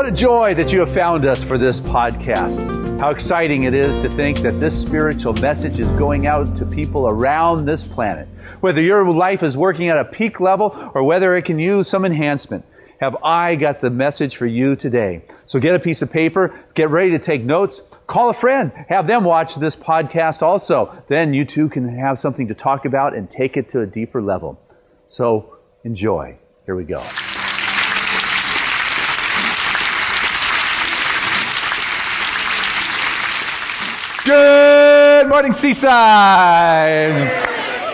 a joy that you have found us for this podcast. How exciting it is to think that this spiritual message is going out to people around this planet. Whether your life is working at a peak level or whether it can use some enhancement, have I got the message for you today. So get a piece of paper, get ready to take notes, call a friend, have them watch this podcast also. Then you too can have something to talk about and take it to a deeper level. So enjoy. Here we go. Good morning, Seaside.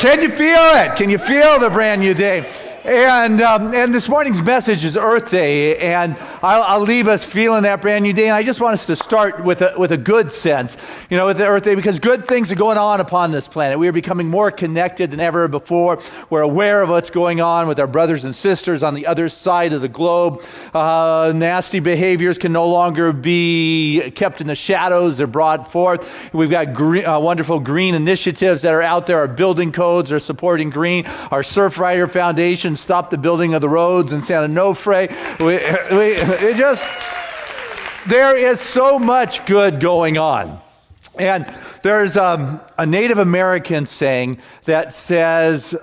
Can you feel it? Can you feel the brand new day? And this morning's message is Earth Day, and I'll leave us feeling that brand new day. And I just want us to start with a good sense, with the Earth Day, because good things are going on upon this planet. We are becoming more connected than ever before. We're aware of what's going on with our brothers and sisters on the other side of the globe. Nasty behaviors can no longer be kept in the shadows. They're brought forth. We've got wonderful green initiatives that are out there. Our building codes are supporting green. Our Surfrider Foundation stop the building of the roads in Santa Onofre. There is so much good going on. And there's a Native American saying that says,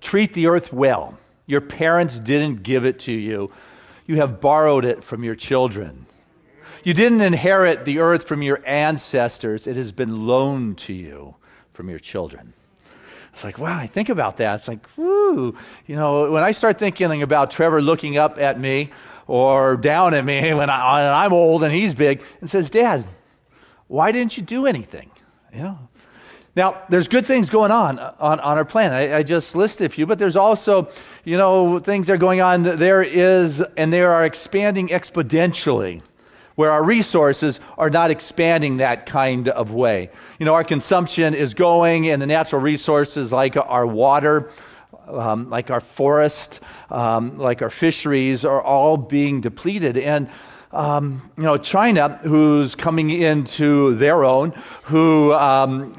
treat the earth well. Your parents didn't give it to you. You have borrowed it from your children. You didn't inherit the earth from your ancestors. It has been loaned to you from your children. It's like, wow, I think about that. It's like, whoo. When I start thinking about Trevor looking up at me or down at me when I'm old and he's big and says, Dad, why didn't you do anything? Now, there's good things going on our planet. I just listed a few, but there's also, things that are going on. They are expanding exponentially, where our resources are not expanding that kind of way. Our consumption is going, and the natural resources like our water, like our forest, like our fisheries are all being depleted. And China, who's coming into their own, who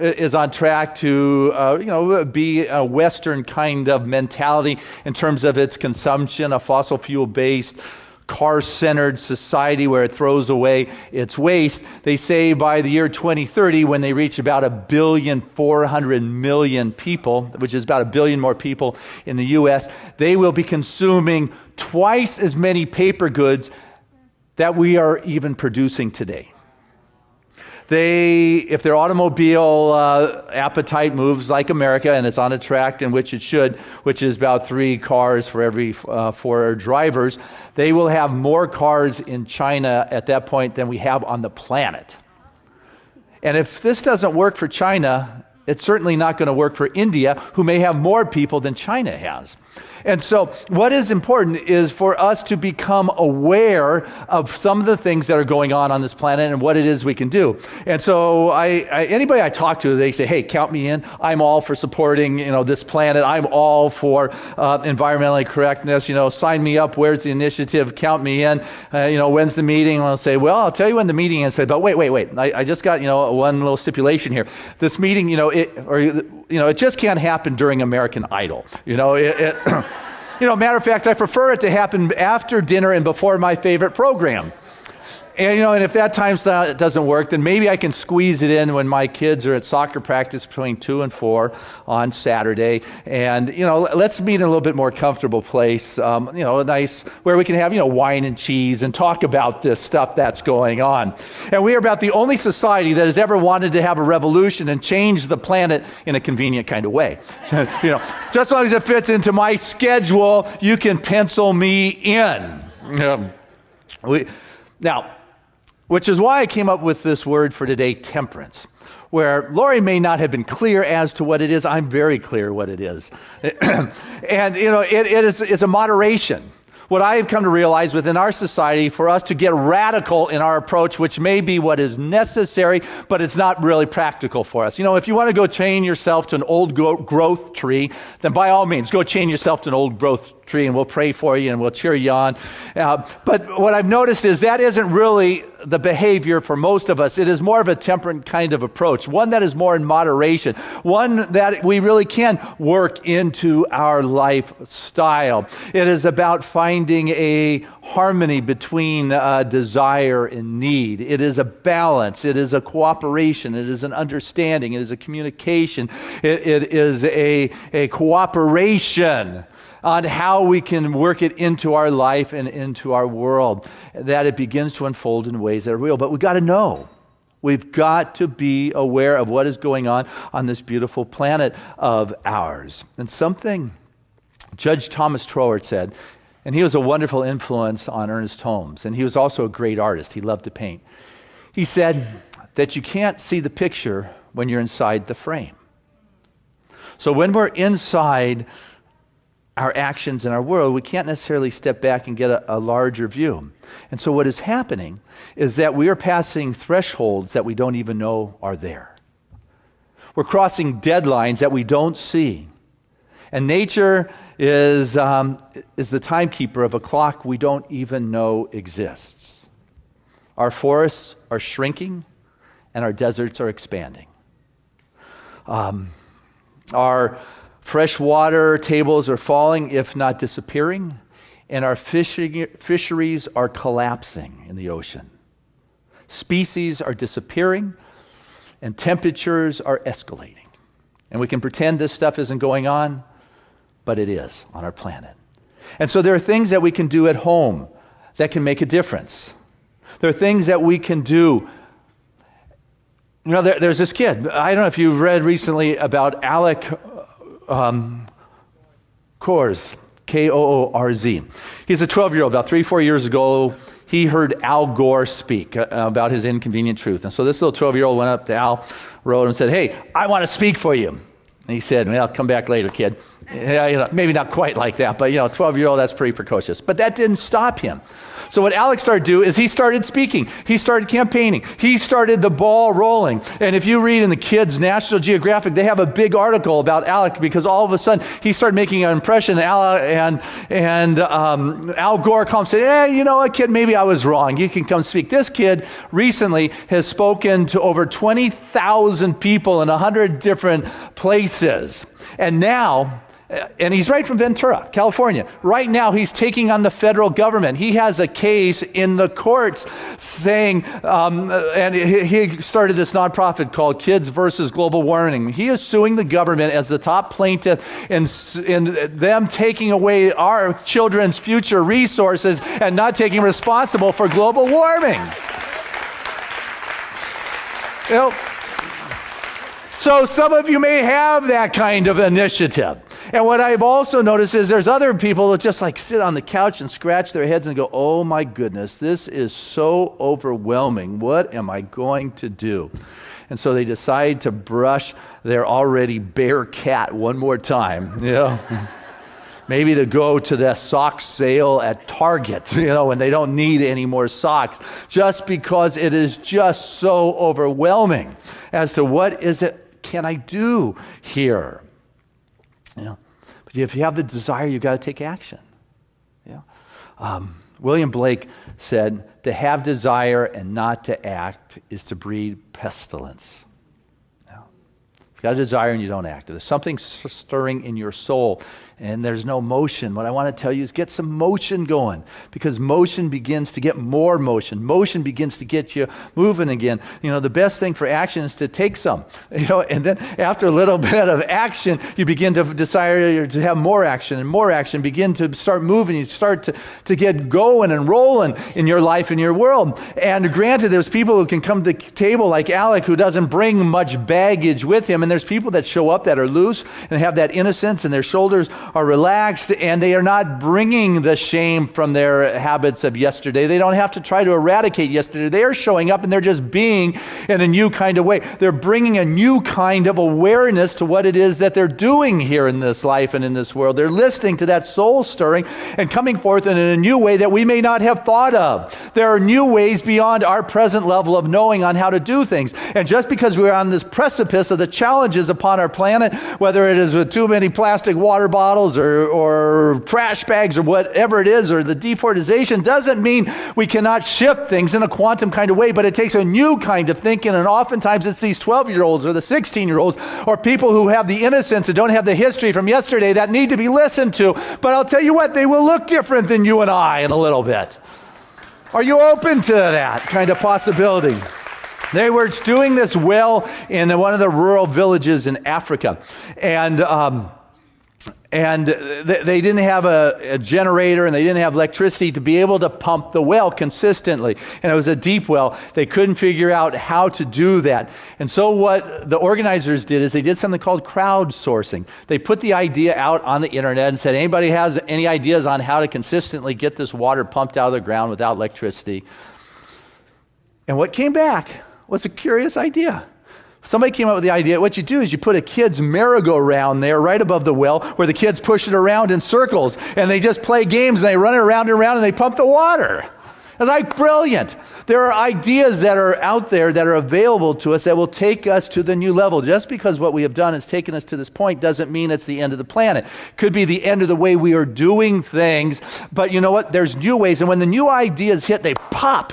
is on track to, be a Western kind of mentality in terms of its consumption, a fossil fuel-based, car-centered society where it throws away its waste. They say by the year 2030, when they reach about 1,400,000,000 people, which is about 1 billion more people in the U.S., they will be consuming twice as many paper goods that we are even producing today. If their automobile appetite moves like America, and it's on a track in which it should, which is about 3 cars for every 4 drivers, they will have more cars in China at that point than we have on the planet. And if this doesn't work for China, it's certainly not going to work for India, who may have more people than China has. And so what is important is for us to become aware of some of the things that are going on this planet and what it is we can do. And so anybody I talk to, they say, hey, count me in. I'm all for supporting, this planet. I'm all for environmentally correctness. Sign me up. Where's the initiative? Count me in. When's the meeting? And I'll say, well, I'll tell you when the meeting is. But wait. I just got, one little stipulation here. This meeting, it just can't happen during American Idol. Matter of fact, I prefer it to happen after dinner and before my favorite program. And, and if that time slot doesn't work, then maybe I can squeeze it in when my kids are at soccer practice between 2 and 4 on Saturday. And, let's meet in a little bit more comfortable place, a nice, where we can have, wine and cheese and talk about this stuff that's going on. And we are about the only society that has ever wanted to have a revolution and change the planet in a convenient kind of way. Just as long as it fits into my schedule, you can pencil me in. Now, which is why I came up with this word for today, temperance, where Lori may not have been clear as to what it is. I'm very clear what it is. And, it's a moderation. What I have come to realize within our society, for us to get radical in our approach, which may be what is necessary, but it's not really practical for us. If you want to go chain yourself to an old growth tree, then by all means, go chain yourself to an old growth tree, and we'll pray for you and we'll cheer you on. But what I've noticed is that isn't really the behavior for most of us. It is more of a temperate kind of approach, one that is more in moderation, one that we really can work into our lifestyle. It is about finding a harmony between desire and need. It is a balance. It is a cooperation. It is an understanding. It is a communication. It is a cooperation on how we can work it into our life and into our world, that it begins to unfold in ways that are real. But we've got to know. We've got to be aware of what is going on this beautiful planet of ours. And something Judge Thomas Troward said, and he was a wonderful influence on Ernest Holmes, and he was also a great artist. He loved to paint. He said that you can't see the picture when you're inside the frame. So when we're inside our actions in our world, we can't necessarily step back and get a larger view. And so what is happening is that we are passing thresholds that we don't even know are there. We're crossing deadlines that we don't see. And nature is the timekeeper of a clock we don't even know exists. Our forests are shrinking and our deserts are expanding. Our freshwater tables are falling, if not disappearing, and our fisheries are collapsing in the ocean. Species are disappearing, and temperatures are escalating. And we can pretend this stuff isn't going on, but it is on our planet. And so there are things that we can do at home that can make a difference. There are things that we can do. You know, there's this kid. I don't know if you've read recently about Alec Koorz, Koorz. He's a 12-year-old. About 3-4 years ago, he heard Al Gore speak about his inconvenient truth. And so this little 12-year-old went up to Al, wrote him and said, "Hey, I want to speak for you." And he said, "Well, come back later, kid." Yeah, you know, maybe not quite like that, but 12-year-old, that's pretty precocious. But that didn't stop him. So what Alex started to do is he started speaking. He started campaigning. He started the ball rolling. And if you read in the kids' National Geographic, they have a big article about Alec because all of a sudden he started making an impression. And Al Gore comes and said, "Hey, you know what, kid, maybe I was wrong. You can come speak." This kid recently has spoken to over 20,000 people in 100 different places. And now, and he's right from Ventura, California. Right now, he's taking on the federal government. He has a case in the courts saying, and he started this nonprofit called Kids versus Global Warming. He is suing the government as the top plaintiff in them taking away our children's future resources and not taking responsible for global warming. So some of you may have that kind of initiative. And what I've also noticed is there's other people that just like sit on the couch and scratch their heads and go, "Oh my goodness, this is so overwhelming. What am I going to do?" And so they decide to brush their already bare cat one more time. Maybe to go to the sock sale at Target, when they don't need any more socks, just because it is just so overwhelming as to what is it can I do here? But if you have the desire, you've got to take action. William Blake said, "To have desire and not to act is to breed pestilence." If you've got a desire and you don't act, if there's something stirring in your soul and there's no motion, what I want to tell you is get some motion going, because motion begins to get more motion. Motion begins to get you moving again. The best thing for action is to take some, and then after a little bit of action, you begin to desire to have more action, and more action, begin to start moving. You start to get going and rolling in your life, in your world. And granted, there's people who can come to the table like Alec, who doesn't bring much baggage with him, and there's people that show up that are loose and have that innocence, and their shoulders are relaxed, and they are not bringing the shame from their habits of yesterday. They don't have to try to eradicate yesterday. They are showing up and they're just being in a new kind of way. They're bringing a new kind of awareness to what it is that they're doing here in this life and in this world. They're listening to that soul stirring and coming forth in a new way that we may not have thought of. There are new ways beyond our present level of knowing on how to do things. And just because we're on this precipice of the challenges upon our planet, whether it is with too many plastic water bottles, bottles or trash bags or whatever it is, or the defortization, doesn't mean we cannot shift things in a quantum kind of way, but it takes a new kind of thinking, and oftentimes it's these 12-year-olds or the 16-year-olds or people who have the innocence and don't have the history from yesterday that need to be listened to. But I'll tell you what, they will look different than you and I in a little bit. Are you open to that kind of possibility? They were doing this well in one of the rural villages in Africa, and they didn't have a generator, and they didn't have electricity to be able to pump the well consistently. And it was a deep well. They couldn't figure out how to do that. And so what the organizers did is they did something called crowdsourcing. They put the idea out on the internet and said, anybody has any ideas on how to consistently get this water pumped out of the ground without electricity? And what came back was a curious idea. Somebody came up with the idea, what you do is you put a kid's merry-go-round there right above the well where the kids push it around in circles, and they just play games, and they run it around and around, and they pump the water. It's like brilliant. There are ideas that are out there that are available to us that will take us to the new level. Just because what we have done has taken us to this point doesn't mean it's the end of the planet. Could be the end of the way we are doing things, but you know what? There's new ways, and when the new ideas hit, they pop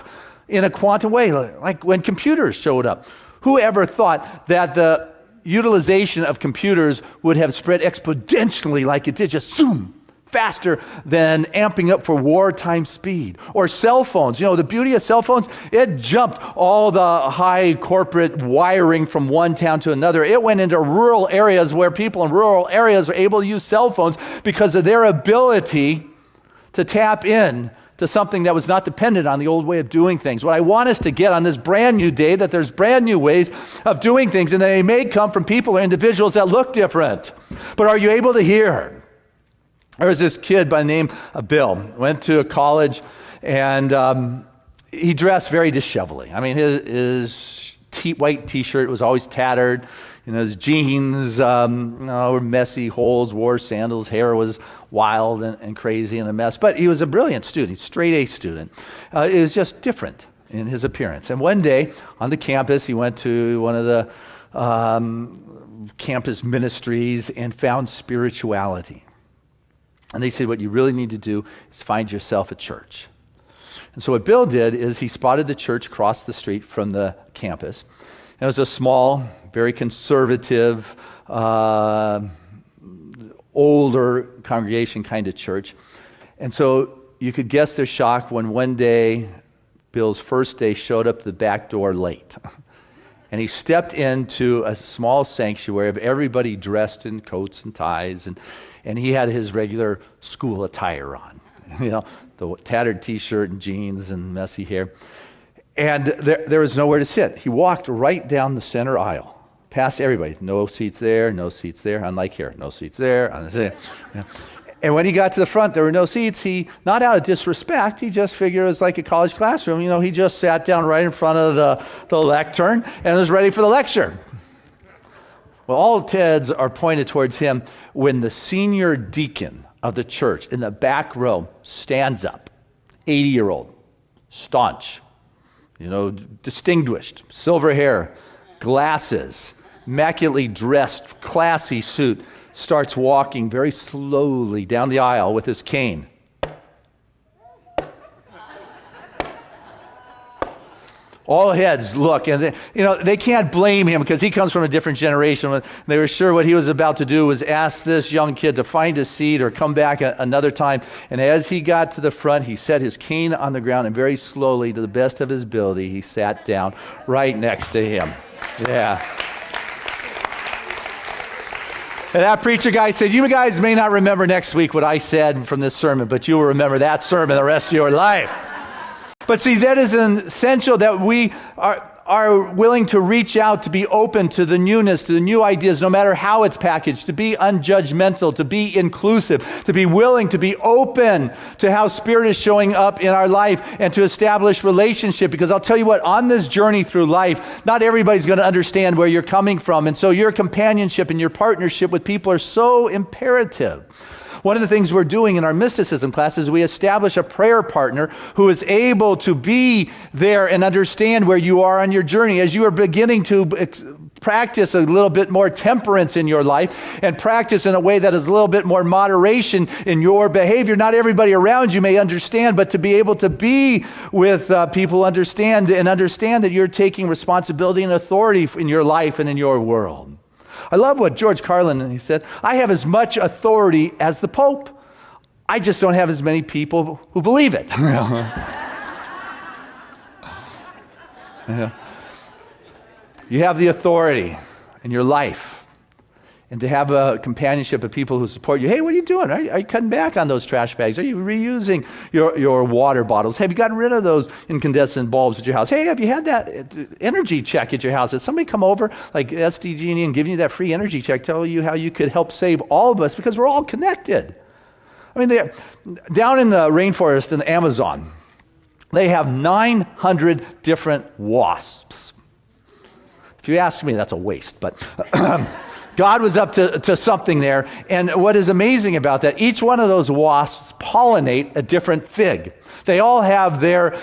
in a quantum way, like when computers showed up. Who ever thought that the utilization of computers would have spread exponentially like it did, just zoom, faster than amping up for wartime speed? Or cell phones. You know, the beauty of cell phones, it jumped all the high corporate wiring from one town to another. It went into rural areas where people in rural areas are able to use cell phones because of their ability to tap in to something that was not dependent on the old way of doing things. What I want us to get on this brand new day, that there's brand new ways of doing things, and they may come from people or individuals that look different. But are you able to hear? There was this kid by the name of Bill, went to college, and he dressed very dishevelly. I mean, his white t-shirt was always tattered. You know, his jeans were messy, holes, wore sandals, hair was wild and crazy and a mess. But he was a brilliant student, straight A student. It was just different in his appearance. And one day on the campus, he went to one of the campus ministries and found spirituality. And they said, what you really need to do is find yourself a church. And so what Bill did is he spotted the church across the street from the campus. And it was a small, very conservative, older congregation kind of church. And so you could guess their shock when one day, Bill's first day, showed up the back door late. And he stepped into a small sanctuary of everybody dressed in coats and ties, and he had his regular school attire on. You know, the tattered t-shirt and jeans and messy hair. And there was nowhere to sit. He walked right down the center aisle, past everybody. No seats there, no seats there. Unlike here, no seats there. And when he got to the front, there were no seats. He, not out of disrespect, he just figured it was like a college classroom. You know, he just sat down right in front of the lectern and was ready for the lecture. Well, all heads are pointed towards him when the senior deacon of the church in the back row stands up, 80-year-old, staunch, you know, distinguished, silver hair, glasses, immaculately dressed, classy suit, starts walking very slowly down the aisle with his cane. All heads look, and they can't blame him because he comes from a different generation. They were sure what he was about to do was ask this young kid to find a seat or come back another time. And as he got to the front, he set his cane on the ground, and very slowly, to the best of his ability, he sat down right next to him. Yeah. And that preacher guy said, you guys may not remember next week what I said from this sermon, but you will remember that sermon the rest of your life. But see, that is essential that we are willing to reach out, to be open to the newness, to the new ideas, no matter how it's packaged, to be unjudgmental, to be inclusive, to be willing, to be open to how Spirit is showing up in our life, and to establish relationship. Because I'll tell you what, on this journey through life, not everybody's going to understand where you're coming from. And so your companionship and your partnership with people are so imperative. One of the things we're doing in our mysticism class is we establish a prayer partner who is able to be there and understand where you are on your journey. As you are beginning to practice a little bit more temperance in your life and practice in a way that is a little bit more moderation in your behavior. Not everybody around you may understand, but to be able to be with people who understand that you're taking responsibility and authority in your life and in your world. I love what George Carlin, he said, I have as much authority as the Pope. I just don't have as many people who believe it. Yeah. You have the authority in your life, and to have a companionship of people who support you. Hey, what are you doing? Are you cutting back on those trash bags? Are you reusing your water bottles? Have you gotten rid of those incandescent bulbs at your house? Hey, have you had that energy check at your house? Has somebody come over, like SDG&E, and given you that free energy check, tell you how you could help save all of us, because we're all connected. I mean, down in the rainforest in the Amazon, they have 900 different wasps. If you ask me, that's a waste, but God was up to something there. And what is amazing about that, each one of those wasps pollinate a different fig. They all have their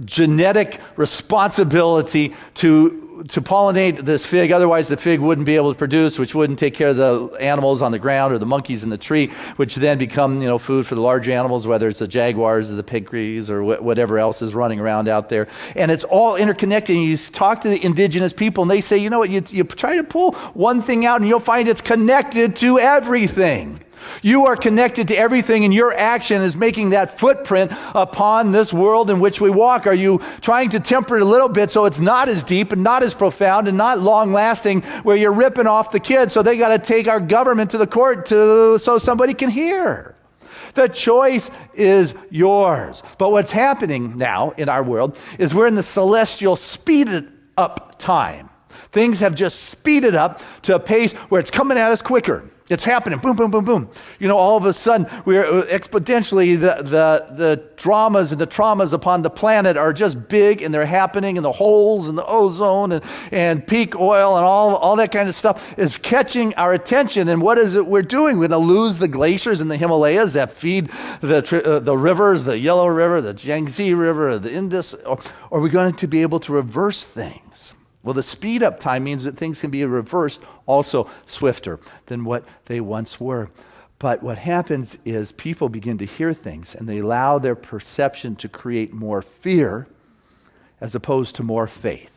genetic responsibility to pollinate this fig. Otherwise, the fig wouldn't be able to produce, which wouldn't take care of the animals on the ground or the monkeys in the tree, which then become, food for the large animals, whether it's the jaguars or the piggees or whatever else is running around out there. And it's all interconnected. And you talk to the indigenous people, and they say, you know what, you try to pull one thing out, and you'll find it's connected to everything. You are connected to everything, and your action is making that footprint upon this world in which we walk. Are you trying to temper it a little bit so it's not as deep and not as profound and not long-lasting, where you're ripping off the kids so they got to take our government to the court so somebody can hear? The choice is yours. But what's happening now in our world is we're in the celestial speeded up time. Things have just speeded up to a pace where it's coming at us quicker. It's happening, boom, boom, boom, boom. All of a sudden, we're exponentially, the dramas and the traumas upon the planet are just big, and they're happening, and the holes and the ozone and peak oil and all that kind of stuff is catching our attention. And what is it we're doing? We're going to lose the glaciers in the Himalayas that feed the rivers, the Yellow River, the Yangtze River, the Indus, or are we going to be able to reverse things? Well, the speed up time means that things can be reversed also swifter than what they once were. But what happens is people begin to hear things, and they allow their perception to create more fear as opposed to more faith.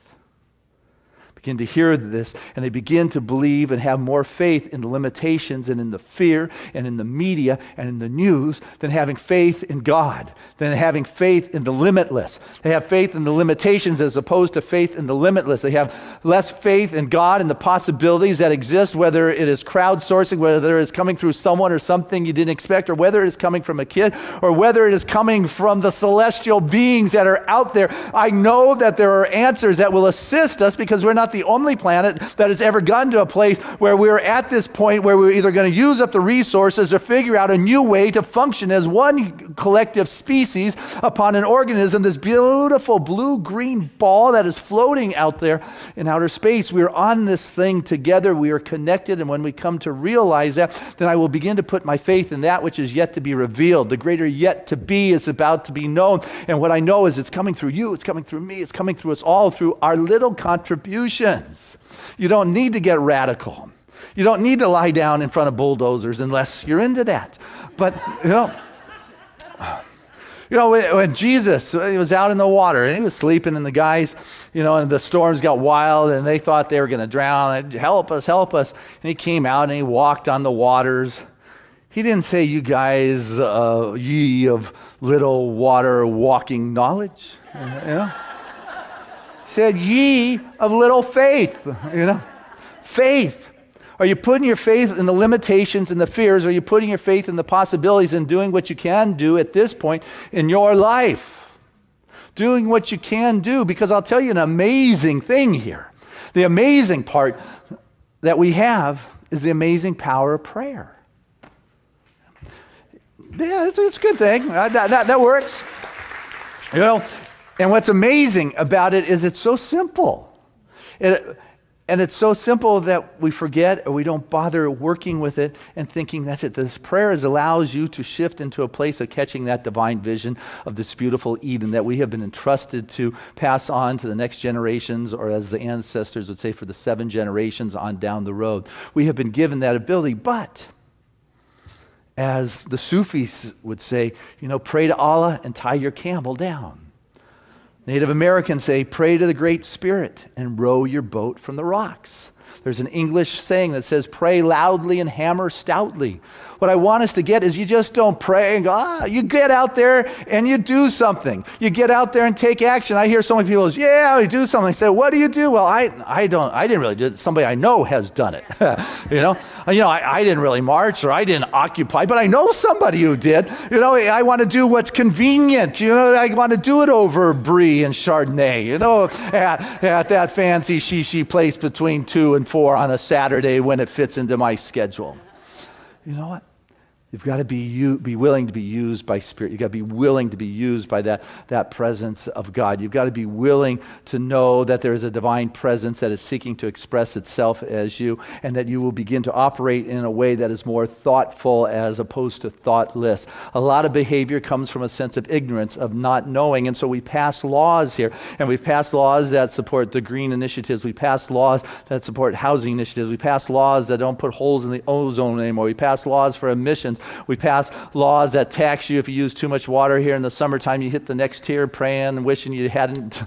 Begin to hear this, and they begin to believe and have more faith in the limitations and in the fear and in the media and in the news than having faith in God, than having faith in the limitless. They have faith in the limitations as opposed to faith in the limitless. They have less faith in God and the possibilities that exist, whether it is crowdsourcing, whether it is coming through someone or something you didn't expect, or whether it is coming from a kid, or whether it is coming from the celestial beings that are out there. I know that there are answers that will assist us, because we're not the only planet that has ever gotten to a place where we're at this point where we're either going to use up the resources or figure out a new way to function as one collective species upon an organism, this beautiful blue-green ball that is floating out there in outer space. We're on this thing together. We are connected, and when we come to realize that, then I will begin to put my faith in that which is yet to be revealed. The greater yet to be is about to be known, and what I know is it's coming through you, it's coming through me, it's coming through us all through our little contributions. You don't need to get radical. You don't need to lie down in front of bulldozers unless you're into that. But, when Jesus was out in the water and he was sleeping, and the guys, and the storms got wild and they thought they were going to drown. Help us, help us. And he came out and he walked on the waters. He didn't say, you guys, ye of little water walking knowledge. Said, ye of little faith, faith. Are you putting your faith in the limitations and the fears? Are you putting your faith in the possibilities and doing what you can do at this point in your life? Doing what you can do, because I'll tell you an amazing thing here. The amazing part that we have is the amazing power of prayer. Yeah, it's a good thing. That works. And what's amazing about it is it's so simple. And And it's so simple that we forget or we don't bother working with it and thinking that's it. This prayer allows you to shift into a place of catching that divine vision of this beautiful Eden that we have been entrusted to pass on to the next generations, or as the ancestors would say, for the 7 generations on down the road. We have been given that ability, but as the Sufis would say, pray to Allah and tie your camel down. Native Americans say, pray to the Great Spirit and row your boat from the rocks. There's an English saying that says, pray loudly and hammer stoutly. What I want us to get is you just don't pray and go, you get out there and you do something. You get out there and take action. I hear so many people say, yeah, I do something. I say, what do you do? Well, I didn't really do it. Somebody I know has done it. I didn't really march or I didn't occupy, but I know somebody who did. I want to do what's convenient. I want to do it over Brie and Chardonnay, at that fancy shishi place between 2 and 4 on a Saturday when it fits into my schedule. You know what? You've got to be willing to be used by Spirit. You've got to be willing to be used by that presence of God. You've got to be willing to know that there is a divine presence that is seeking to express itself as you, and that you will begin to operate in a way that is more thoughtful as opposed to thoughtless. A lot of behavior comes from a sense of ignorance, of not knowing, and so we pass laws here, and we've passed laws that support the green initiatives. We pass laws that support housing initiatives. We pass laws that don't put holes in the ozone anymore. We pass laws for emissions. We pass laws that tax you if you use too much water here in the summertime. You hit the next tier praying and wishing you hadn't.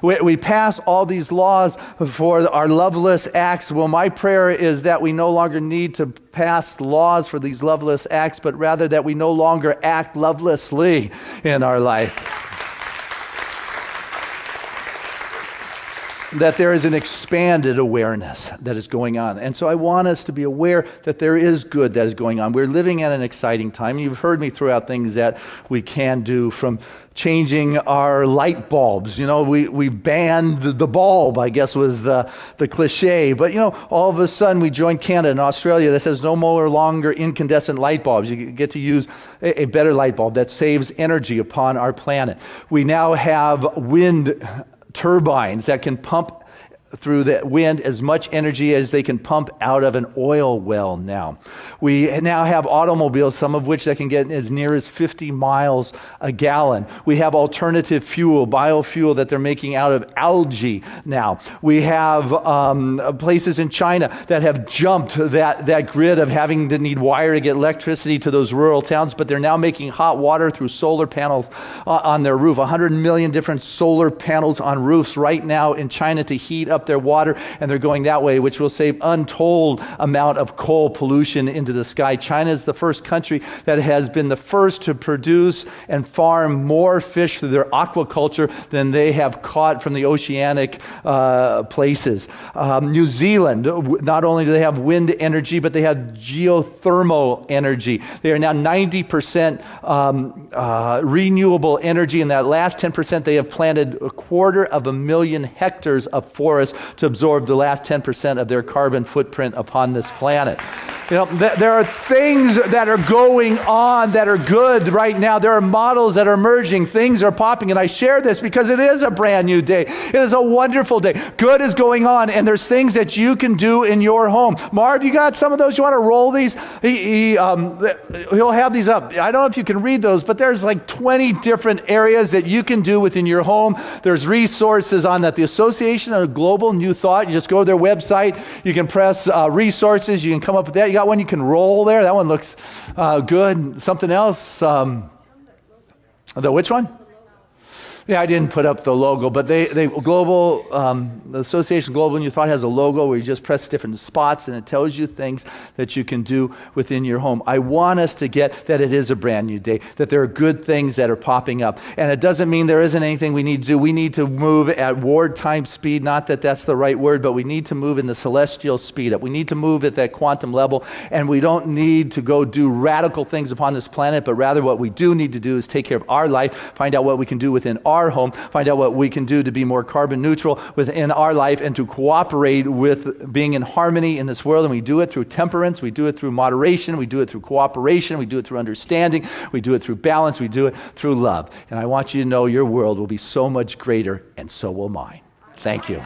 We pass all these laws for our loveless acts. Well, my prayer is that we no longer need to pass laws for these loveless acts, but rather that we no longer act lovelessly in our life. That there is an expanded awareness that is going on. And so I want us to be aware that there is good that is going on. We're living at an exciting time. You've heard me throw out things that we can do, from changing our light bulbs. We banned the bulb, I guess was the cliche. But, all of a sudden we joined Canada and Australia that says no more longer incandescent light bulbs. You get to use a better light bulb that saves energy upon our planet. We now have wind turbines that can pump through the wind as much energy as they can pump out of an oil well now. We now have automobiles, some of which that can get as near as 50 miles a gallon. We have alternative fuel, biofuel that they're making out of algae now. We have places in China that have jumped that grid of having to need wire to get electricity to those rural towns, but they're now making hot water through solar panels on their roof. 100 million different solar panels on roofs right now in China to heat up their water, and they're going that way, which will save untold amount of coal pollution into the sky. China is the first country that has been the first to produce and farm more fish through their aquaculture than they have caught from the oceanic places. New Zealand, not only do they have wind energy, but they have geothermal energy. They are now 90% renewable energy. In that last 10%, they have planted 250,000 hectares of forest to absorb the last 10% of their carbon footprint upon this planet. There are things that are going on that are good right now. There are models that are emerging. Things are popping, and I share this because it is a brand new day. It is a wonderful day. Good is going on, and there's things that you can do in your home. Marv, you got some of those? You want to roll these? He'll have these up. I don't know if you can read those, but there's like 20 different areas that you can do within your home. There's resources on that. The Association of Global New Thought, you just go to their website. You can press resources. You can come up with that. You got one you can roll there. That one looks good. Something else. The which one? Yeah, I didn't put up the logo, but the Association of Global New Thought has a logo where you just press different spots and it tells you things that you can do within your home. I want us to get that it is a brand new day, that there are good things that are popping up. And it doesn't mean there isn't anything we need to do. We need to move at wartime speed, not that that's the right word, but we need to move in the celestial speed up. We need to move at that quantum level, and we don't need to go do radical things upon this planet, but rather what we do need to do is take care of our life, find out what we can do within our home, find out what we can do to be more carbon neutral within our life and to cooperate with being in harmony in this world. And we do it through temperance, we do it through moderation, we do it through cooperation, we do it through understanding, we do it through balance, we do it through love. And I want you to know your world will be so much greater, and so will mine. Thank you.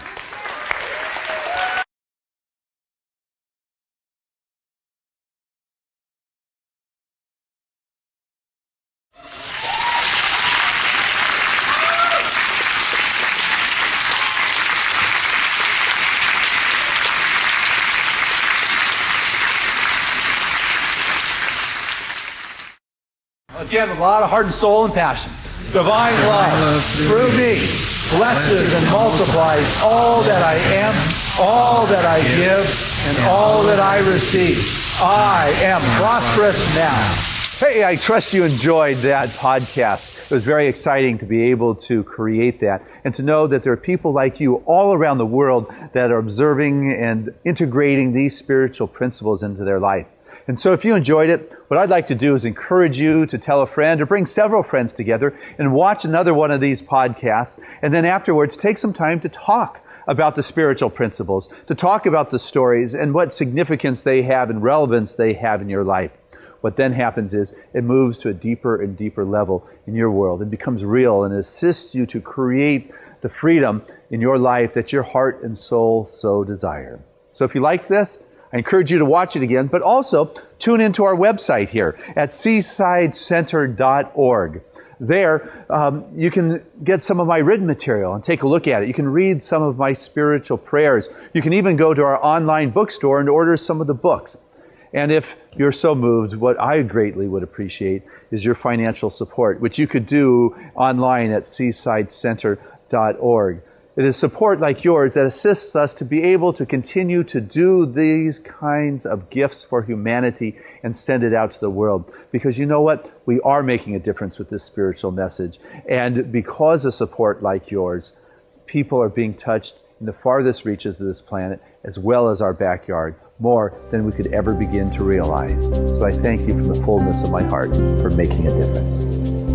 Again, a lot of heart and soul and passion. Divine love through me blesses and multiplies all that I am, all that I give, and all that I receive. I am prosperous now. Hey, I trust you enjoyed that podcast. It was very exciting to be able to create that and to know that there are people like you all around the world that are observing and integrating these spiritual principles into their life. And so if you enjoyed it, what I'd like to do is encourage you to tell a friend or bring several friends together and watch another one of these podcasts. And then afterwards, take some time to talk about the spiritual principles, to talk about the stories and what significance they have and relevance they have in your life. What then happens is it moves to a deeper and deeper level in your world. It becomes real and assists you to create the freedom in your life that your heart and soul so desire. So if you like this, I encourage you to watch it again, but also tune into our website here at seasidecenter.org. There, you can get some of my written material and take a look at it. You can read some of my spiritual prayers. You can even go to our online bookstore and order some of the books. And if you're so moved, what I greatly would appreciate is your financial support, which you could do online at seasidecenter.org. It is support like yours that assists us to be able to continue to do these kinds of gifts for humanity and send it out to the world. Because you know what? We are making a difference with this spiritual message. And because of support like yours, people are being touched in the farthest reaches of this planet, as well as our backyard, more than we could ever begin to realize. So I thank you from the fullness of my heart for making a difference.